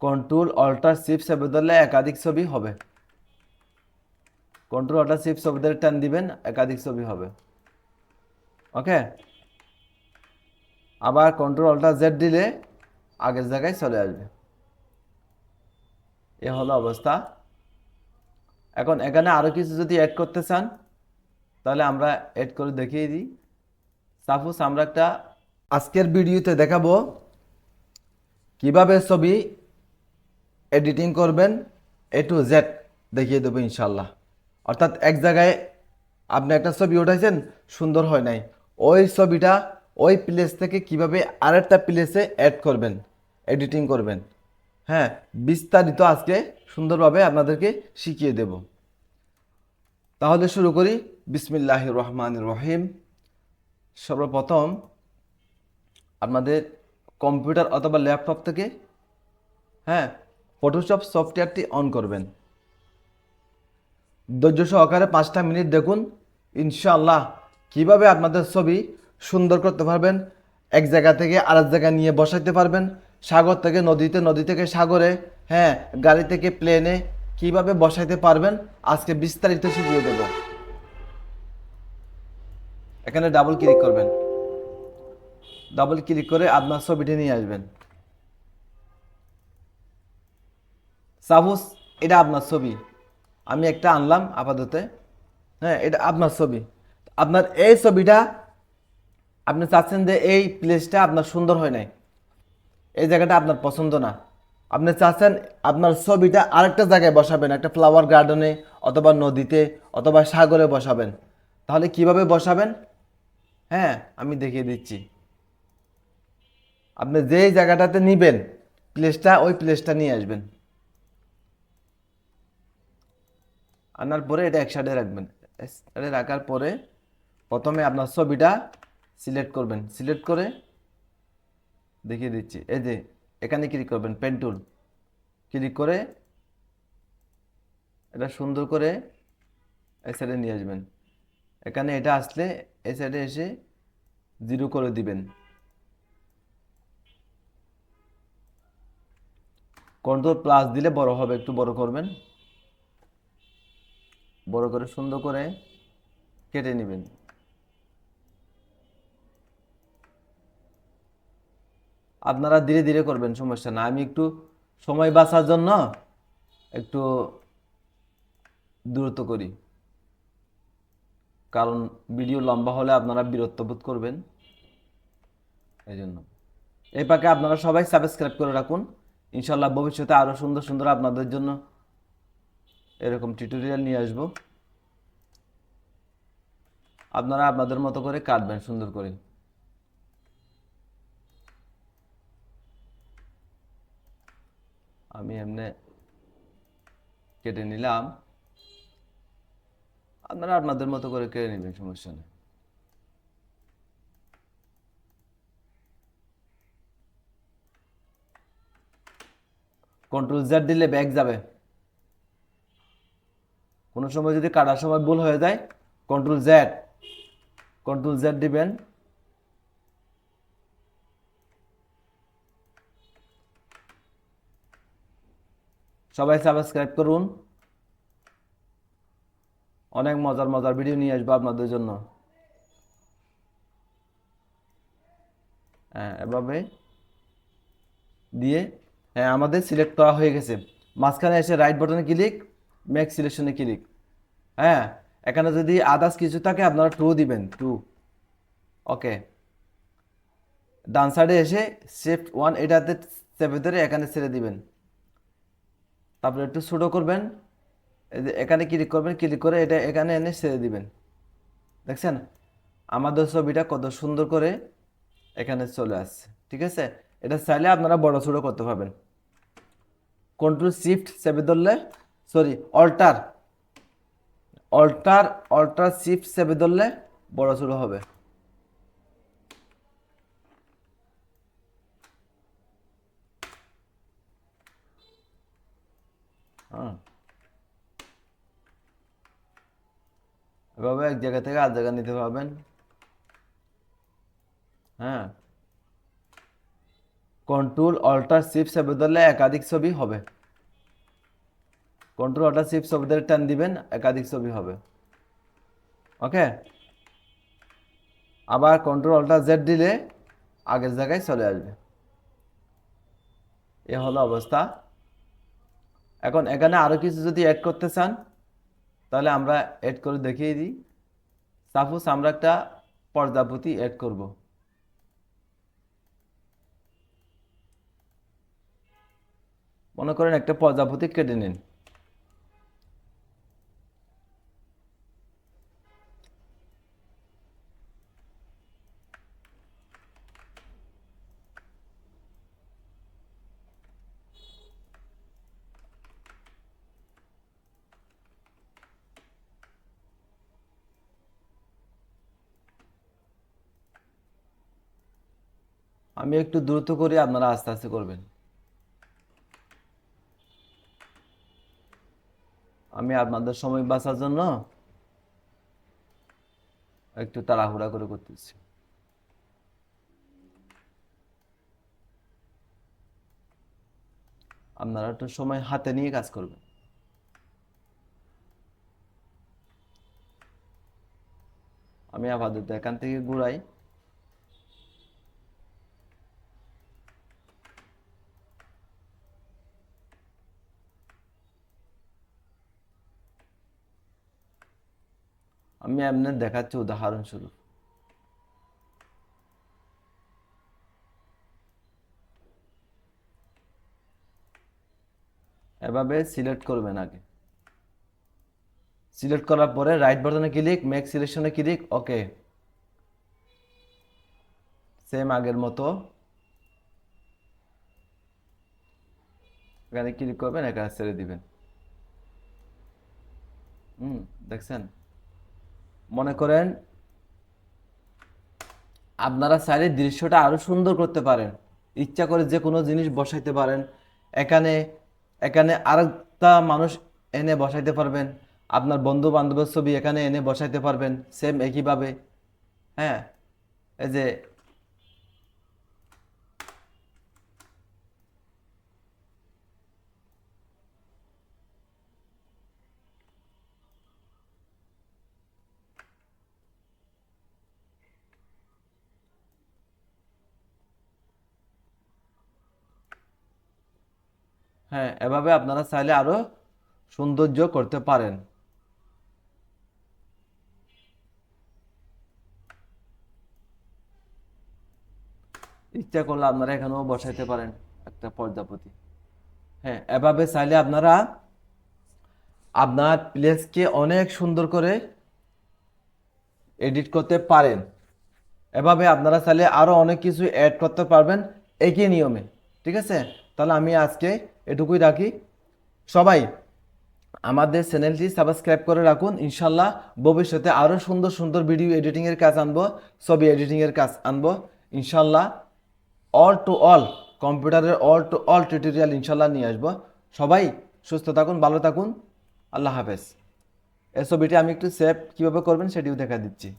Control alter shift চেপে ধরলে একাধিক ছবি হবে। কন্ট্রোল অল্টার শিফট চেপে ধরে টান দিবেন, একাধিক ছবি হবে। ওকে, আবার কন্ট্রোল অল্টার জেড দিলে আগের জায়গায় চলে আসবে। এ হলো অবস্থা। এখন এখানে আরো কিছু যদি অ্যাড করতে চান তাহলে আমরা অ্যাড করে দেখিয়ে দিই। সাপোজ আমরা একটা আজকের ভিডিওতে দেখাবো কিভাবে ছবি এডিটিং করবেন, এ টু জেড দেখিয়ে দেবো ইনশাল্লাহ। অর্থাৎ এক জায়গায় আপনি একটা ছবি উঠাইছেন, সুন্দর হয় নাই, ওই ছবিটা ওই প্লেস থেকে কিভাবে আরেকটা প্লেসে অ্যাড করবেন, এডিটিং করবেন, হ্যাঁ, বিস্তারিত আজকে সুন্দরভাবে আপনাদেরকে শিখিয়ে দেব। তাহলে শুরু করি। বিসমিল্লাহির রহমানির রহিম। সর্বপ্রথম আপনাদের কম্পিউটার অথবা ল্যাপটপ থেকে, হ্যাঁ, ফটোশপ সফটওয়্যারটি অন করবেন। ধৈর্য সহকারে 5টা মিনিট দেখুন ইনশাআল্লাহ কিভাবে আপনাদের ছবি সুন্দর করতে পারবেন, এক জায়গা থেকে আরেক জায়গায় নিয়ে বসাইতে পারবেন, সাগর থেকে নদীতে, নদী থেকে সাগরে, হ্যাঁ, গাড়ি থেকে প্লেনে কিভাবে বসাইতে পারবেন আজকে বিস্তারিত শিখিয়ে দেব। এখানে ডাবল ক্লিক করবেন, ডাবল ক্লিক করে আপনার ছবিটি নিয়ে আসবেন। সাপোজ এটা আপনার ছবি, আমি একটা আনলাম আপাতত, হ্যাঁ, এটা আপনার ছবি। আপনার এই ছবিটা আপনি চাচ্ছেন যে এই প্লেসটা আপনার সুন্দর হয় নাই, এই জায়গাটা আপনার পছন্দ না, আপনি চাচ্ছেন আপনার ছবিটা আরেকটা জায়গায় বসাবেন, একটা ফ্লাওয়ার গার্ডেনে অথবা নদীতে অথবা সাগরে বসাবেন। তাহলে কিভাবে বসাবেন, হ্যাঁ, আমি দেখিয়ে দিচ্ছি। আপনি যেই জায়গাটাতে নিবেন প্লেসটা, ওই প্লেসটা নিয়ে আসবেন। আনার পরে এটা এক সাইডে রাখবেন। সাইডে রাখার পরে প্রথমে আপনার ছবিটা সিলেক্ট করবেন, সিলেক্ট করে দেখিয়ে দিচ্ছি, এই যে এখানে ক্লিক করবেন, পেন টুল ক্লিক করে এটা সুন্দর করে এই সাইডে নিয়ে আসবেন। এখানে এটা আসলে এই সাইডে এসে জিরো করে দিবেন। কন্ট্রোল প্লাস দিলে বড় হবে, একটু বড় করবেন, বড় করে সুন্দর করে কেটে নেবেন। আপনারা ধীরে ধীরে করবেন, সমস্যা না, আমি একটু সময় বাঁচার জন্য একটু দ্রুত করি, কারণ ভিডিও লম্বা হলে আপনারা বিরক্ত বোধ করবেন, এই জন্য। এই পাকে আপনারা সবাই সাবস্ক্রাইব করে রাখুন, ইনশাল্লাহ ভবিষ্যতে আরও সুন্দর সুন্দর আপনাদের জন্য এরকম টিউটোরিয়াল নিয়ে আসব। আপনারা আপনাদের মতো করে কাটবেন সুন্দর করে। আমি এমনি কেটে নিলাম, আপনারা আপনাদের মতো করে কেটে নেবেন, সমস্যা নেই। কন্ট্রোল জেড দিলে ব্যাক যাবে। কোনো সময় যদি কাটার সময় ভুল হয়ে যায়, কন্ট্রোল জেড, কন্ট্রোল জেড দিবেন। সবাই সাবস্ক্রাইব করুন, অনেক মজার মজার ভিডিও নিয়ে আসবো আপনাদের জন্য। হ্যাঁ, এভাবে দিয়ে, হ্যাঁ, আমাদের সিলেক্ট করা হয়ে গেছে। মাঝখানে এসে রাইট বাটনে ক্লিক, মেক সিলেকশনে ক্লিক, হ্যাঁ, এখানে যদি আদার্স কিছু থাকে আপনারা টু দিবেন, টু। ওকে, ডান সাইডে এসে শিফট ওয়ান এটাতে চেপে ধরে এখানে ছেড়ে দিবেন। তারপরে একটু ছোটো করবেন, এই যে এখানে ক্লিক করবেন, ক্লিক করে এটা এখানে এনে ছেড়ে দিবেন। দেখছেন আমাদের ছবিটা কত সুন্দর করে এখানে চলে আসছে, ঠিক আছে। এটা চাইলে আপনারা বড় ছোটো করতে পারবেন। কন্ট্রোল শিফট চেপে ধরলে, sorry, alter, alter alter shift চেপে ধরলে বড় ছোটো হবে। হ্যাঁ, এভাবে এক জায়গা থেকে আর জায়গা নিতে পারবেন। হ্যাঁ, কন্ট্রোল অল্টার শিফট চেপে ধরলে একাধিক ছবি হবে। কন্ট্রোল অল্টার শিফট চেপে ধরে টান দিবেন, একাধিক ছবি হবে। ওকে, আবার কন্ট্রোল অল্টার জেড দিলে আগের জায়গায় চলে আসবে। এ হলো অবস্থা। এখন এখানে আরো কিছু যদি অ্যাড করতে চান তাহলে আমরা অ্যাড করে দেখিয়ে দিই। সাপোজ আমরা একটা প্রজাপতি অ্যাড করব। মনে করেন একটা প্রজাপতি কেটে নিন। আমি একটু দ্রুত করি, আপনারা আস্তে আস্তে করবেন। আমি আপনাদের সময় বাঁচার জন্য একটু তাড়াহুড়া করে করতেছি। আপনারা একটু সময় হাতে নিয়ে কাজ করবেন। আমি আপাতত এখান থেকে ঘুরাই। আমি এমনি দেখাচ্ছি উদাহরণস্বরূপ। এভাবে সিলেক্ট করবেন আগে। সিলেক্ট করার পরে রাইট বাটনে ক্লিক, মেক সিলেকশনে ক্লিক, ওকে। সেম আগের মতো এখানে ক্লিক করবেন, এখানে ছেড়ে দিবেন। দেখছেন? মনে করেন আপনারা চাইলে দৃশ্যটা আরো সুন্দর করতে পারেন। ইচ্ছা করে যে কোনো জিনিস বসাইতে পারেন। এখানে এখানে আরেকটা মানুষ এনে বসাইতে পারবেন। আপনার বন্ধু বান্ধবের ছবি এখানে এনে বসাইতে পারবেন সেম একইভাবে। হ্যাঁ, এই যে হ্যাঁ, এভাবে আপনারা চাইলে আরো সৌন্দর্য করতে পারেন। ইচ্ছা করলে আপনারা এখানেও বসাইতে পারেন একটা প্রজাপতি। হ্যাঁ, এভাবে চাইলে আপনারা আপনার প্লেসকে অনেক সুন্দর করে এডিট করতে পারেন। এভাবে আপনারা চাইলে আরো অনেক কিছু অ্যাড করতে পারবেন একই নিয়মে। ঠিক আছে, তাহলে আমি আজকে এটুকুই রাখি। সবাই আমাদের চ্যানেলটি সাবস্ক্রাইব করে রাখুন। ইনশাল্লাহ ভবিষ্যতে আরো সুন্দর সুন্দর ভিডিও এডিটিং এর কাজ আনবো, ছবি এডিটিং এর কাজ আনবো ইনশাল্লাহ। অল টু অল কম্পিউটারের অল টু অল টিউটোরিয়াল ইনশাল্লাহ নিয়ে আসবো। সবাই সুস্থ থাকুন, ভালো থাকুন। আল্লাহ হাফেজ। এই ছবিটি আমি একটু সেভ কিভাবে করবেন সেটিও দেখা দিচ্ছি।